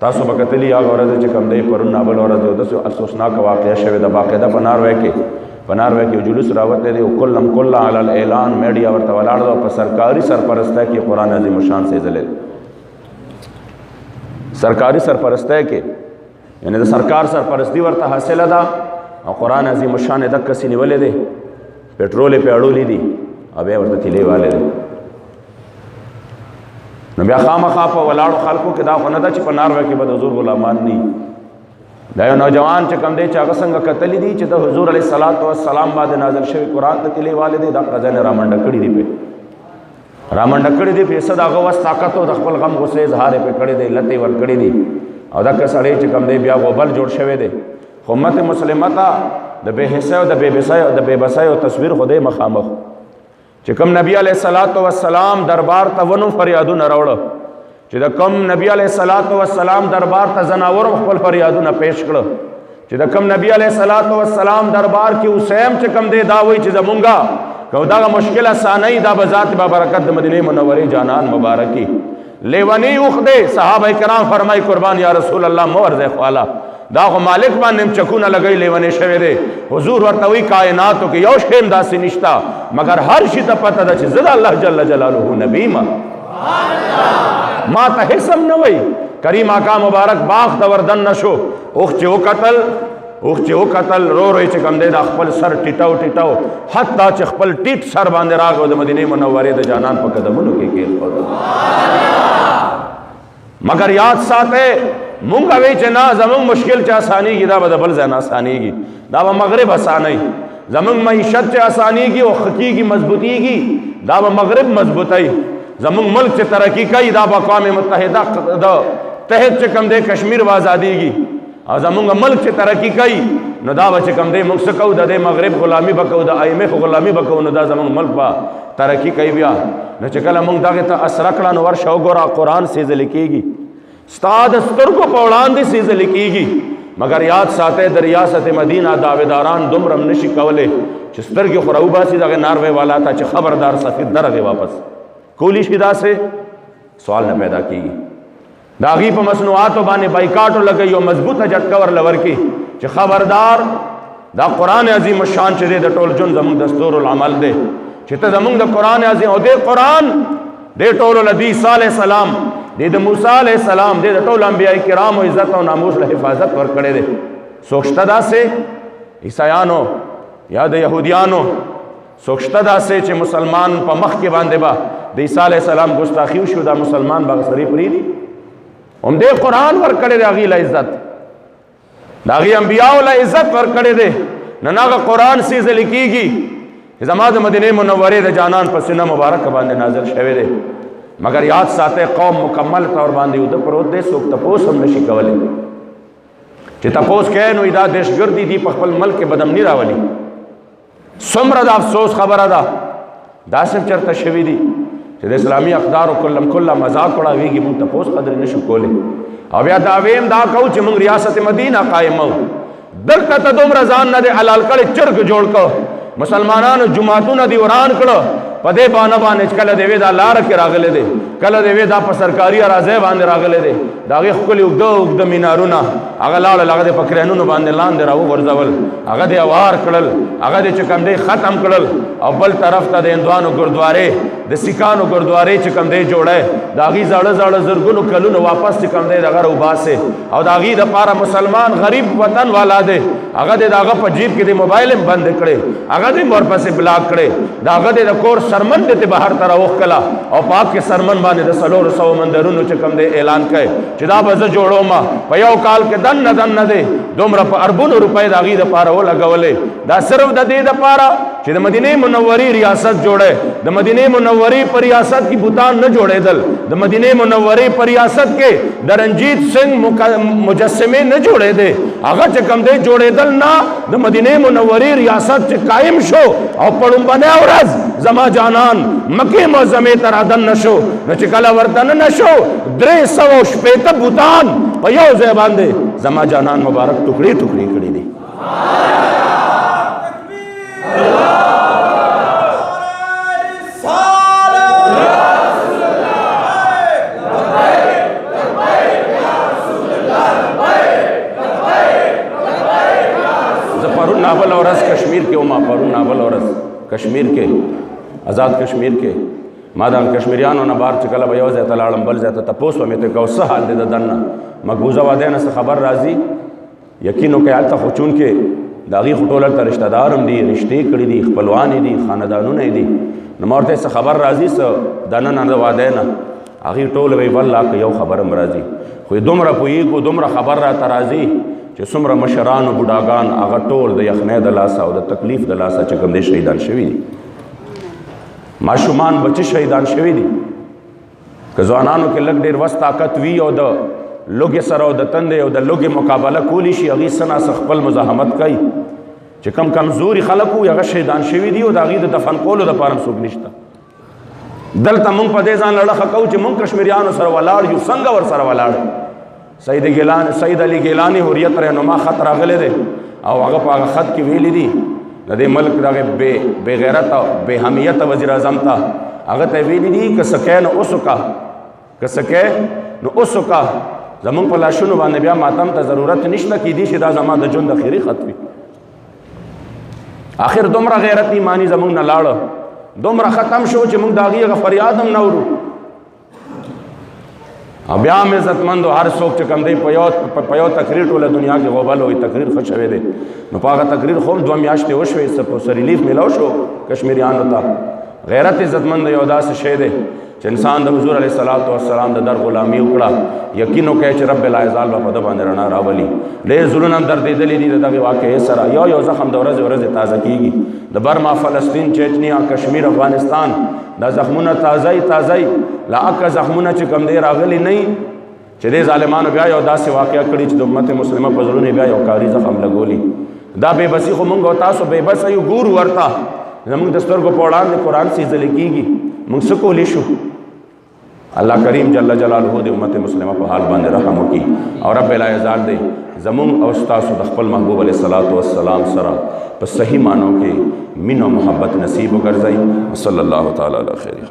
تاسو به کتلي هغه ورځ چې کوم دی پرون نابل ورځ یو داسې افسوسناکه واقعه شوې ده باقاعده په ناروی کې یو جلوس راوتلی دی او کله علی الاعلان میډیا ورته ولاړ ده او په سرکاري سرپرستی کې قرآن عظیم الشان سیزلی سرکاري سرپرستی کې یعنی د سرکار سرپرستی ورته حاصله ده او قرآن عظیم الشان یې دقسې نیولی دی پټرول یې پې اړولی دي او بیا ورته تیلې والی دی نو بیا خامخا په ولاړو خلکو کې دا خو نه ده چې په ناروی کې به د حضور غلامان نه دا یو نوجوان چې کوم دی چې هغه څنګه کتلی دي چې د حضور علیه السلام باندې نازل شوي قرآن ته تیلې والی دی دا ځای نه رامنډه کړي دي پې رامنډه کړي دي پې څه د هغه وس طاقت او د خپل غم غصې اظهار یې پې کړی دی لتې ورکړي دي او دغه سړی چې کوم دی بیا غوبل جوړ شوی دی خو امت مسلمه ته د بې حسۍ او د بې بسۍ او تصویر خو دی مخامخ چې کوم نبی علیه السلام دربار ته ونو فریادونه راوړه چې د کوم نبی علیه السلام دربار ته زناورو خپل فریادونه پیش کړه چې د کوم نبی علیه السلام دربار کې اوسیم چې کوم دی دا وایي چې زمونږه که دغه مشکل اسانۍ دا به ذات بابرکت د مدینې منورې جانان مبارکي لیونی اوښ دی صحابه کرام فرمایي قربان یا رسول الله مه ورځئ خواله دا خو مالک باندې چکونه لګی لیونی شوی دی حضور ورته وایي کائناتو کې یو شی هم داسې نشته مګر هر شي ته پته ده چې زه د الله جل جلاله نبی یم ما ته هیڅ هم نه وایي کریم آقا مبارک باغ ته وردن نشو اوښ چې وکتل رو چې کوم دی دا خپل سر ټیټو حتی چې خپل ټیټ سر باندې راغی او د مدینې منورې د جانان په قدمونو کې کېښود مګر یاد ساتئ مونږ وی چې نه زمونږ مشکل چې اسانیږي دا به د بل ځای نه اسانیږي دا به مغرب اسانوي زمونږ معیشت چې اسانیږي او ښه کېږي مضبوطیږي دا به مغرب مضبوطوي زمونږ ملک چې ترقي کوي دا به اقوام متحده د تحت چې کوم دی کشمیر به ازادیږي او زمونږ ملک چې ترقي کوي نو دا به چې کوم دی موږ څه کوو د دې مغرب غلامي به کوو د IMF غلامي به کوو نو دا زمونږ ملک به ترقي کوي بیا نو چې کله موږ دغې ته اسره کړه نو ورشه وګوره قرآن سیزلی کېږي ستا د سترګو په وړاندې سیزلی کېږي مګر یاد ساتئ د ریاست مدینه دعویداران دومره هم نشي کولی چې سترګې خو راوباسي دغې ناروی والا ته چې خبردار سفیر درغې واپس کولی شي داسې سوال نه پیدا کېږي د هغې په مصنوعاتو باندې بایکاټو لګوي او مضبوطه جټکه ورله ورکړي چې خبردار دا قرآن عظیم الشان چې دی د ټول ژوند زموږ دستور العمل دی چې ته زموږ د قرآن عظیم او دې قرآن دې ټولو له د عیسی علیه السلام دې د موسی علیه السلام دې د ټولو انبیاء کرامو عزت او ناموس له حفاظت ورکړی دی څوک شته داسې عیسایانو یا د یهودیانو څوک شته داسې چې مسلمان په مخ کې باندې به د عیسی علیه السلام ګستاخي وشي دا مسلمان به سړی پرېږدي هم دې قرآن ورکړی دی هغې له عزت د هغې انبیاو له عزت ورکړی دی نن هغه قرآن سیزلی کېږي زما د مدینې منورې د جانان په سینه مبارکه باندې نازل شوی دی مگر یاد ساتئ قوم مکمل طور باندې اوده پروت دی څوک تپوس هم نشي کولی چې تپوس کوي نو دا دهشتګردي دي په خپل ملک کې بدامني راولي څومره د افسوس خبره ده داسې چېرته شوي دي چې د اسلامي اقدارو کله مذاق اړوېږي موږ تپوس قدر نشو کولی او بیا دعوې هم دا کوو چې موږ ریاست مدینه قایمو دلته ته دومره ځان نه دی حلال کړی چرګ جوړ کړ مسلمانانو جماعتونه دي وران کړه په دې بانه باندې چې کله د یوې دا لاره کې راغلی دی کله د یوې دا په سرکاري اراضۍ باندې راغلی دی د هغې ښکلي اوږده مینارونه هغه لاړل هغه د په کرینونو باندې لاندې راوغورځول هغه دې اوار کړل هغه دې چې کوم دی ختم کړل او بل طرف ته د هندوانو ګردوارې د سیکانو ګردوارې چې کوم دی جوړی د هغې زاړه زرګونو کلونو واپس چې کوم دی دغه راوباسې او د هغې دپاره مسلمان غریب وطن والا دی هغه دې د هغه په جیب کې د موبایل هم بند کړی هغه دې ورپسې بلاک کړی د هغه دې د کور سرمن دې بهر ته راوښکله او پاک کې سرمن باندې د 400 مندرونو چې کوم دی اعلان کوي چې دا به زه جوړوم په یو کال کې دنه دی دومره په اربونو روپۍ د هغې دپاره ولګولې دا صرف د دې دپاره چې د مدینې منورې ریاست جوړی د مدینې منورې په ریاست کې بوتان نه جوړېدل د مدینې منورې په ریاست کې د رنجیت سنگھ مجسمې نه جوړېدې هغه چې کوم دی جوړېدل نه د مدینې منورې ریاست چې قایم شو او په لومبنۍ ورځ زما جانان مکې معظمې ته رادننه شو نو چې کله وردننه شو 360 بوتان په یو ځای باندې زما جانان مبارک ټوکړې کړي دي ناول ورځ کشمیر کې وما پرون ناول ورځ کشمیر کې آزاد کشمیر کې ما د کشمیریانو نه بار چې کله به یو ځای ته لاړم بل ځای ته تپوس به مې ته کو څه حال دی د دننه مقبوضه واده نه څه خبر راځي یقین وکړئ هلته خو چونکې د هغې خو ټول هلته رشته دار هم دي رشتې کړي دي خپلوانې دي خاندانونه دي نو ما ورته څه خبر راځي څه دننه د واده نه هغې ټول وی والله که یو خبر هم راځي خو دومره پوهېږو دومره خبر راته راځي چې څومره مشران او بوډاګان هغه ټول د یخنۍ د لاسه او د تکلیف د لاسه چې کوم دی شهیدان شوي دي ماشومان بچي شهیدان شوي دي که ځوانانو کې لږ ډېر وس طاقت وي او د لوږې سره او د تندې او د لوږې مقابله کولی شي هغې څه ناڅه خپل مزاحمت کوي چې کم کمزوري خلک وي هغه شهیدان شوي دي او د هغې د دفن کولو دپاره هم څوک نشته دلته مونږ په دې ځان لړخه کوو چې مونږ کشمیریانو سره ولاړ یو څنګه ور سره ولاړ سید علي ګیلاني حریت رهنما خط راغلی دی او هغه په هغه خط کې ویلي دي د دې ملک دغه بې غیرت او بې حمیته وزیر اعظم ته هغه ته ویلي دي که سکی نو اوس وکړه که سکی نو اوس وکړه زمونږ په لاشونو باندې بیا ماتم ته ضرورت نشته کیدای شي دا زما د ژوند اخري خط وي آخر دومره غیرت ایمانی زمونږ نه لاړه دومره ختم شو چې موږ د هغې هغه فریاد هم نه اورو او بیا هم عزتمند هر څوک چې کوم دی په یو تقریر ټوله دنیا کې غوبل وي تقریر ښه شوی دی نو په هغه تقریر خو هم 2 میاشتې وشوې څه ریلیف میلاو شو کشمیریانو ته غیرت عزتمند یو داسې شی دی چې انسان د حضور علیه السلام د در غلامي وکړه یقین وکړئ چې رب العزال به په ده باندې رڼا راولي ډېر زړونه هم دردېدلي دي د دغې واقعې سره یو زخم د ورځې تازه کېږي د برما فلسطین چچنیا کشمیر افغانستان دا زخمونه تازه لا اکه زخمونه چې کوم دی راغلي نه چې دې ظالمانو بیا یو داسې واقعه کړي چې د امت مسلمه په زړونو بیا یو کاري زخم لګولي دا بې بسي خو مونږ او تاسو بې بسه یو ګورو ورته زمونږ د سترګو په وړاندې قرآن سیزلی کېږي مونږ څه کولی شو الله کریم جل جلاله د امت مسلمه په حال باندې رحم وکړي او رب العزال دی زمونږ او ستاسو د خپل محبوب علیه السلام سره په صحیح معنو کې مینه او محبت نصیب وګرځوي صلی الله تعالی علی خیر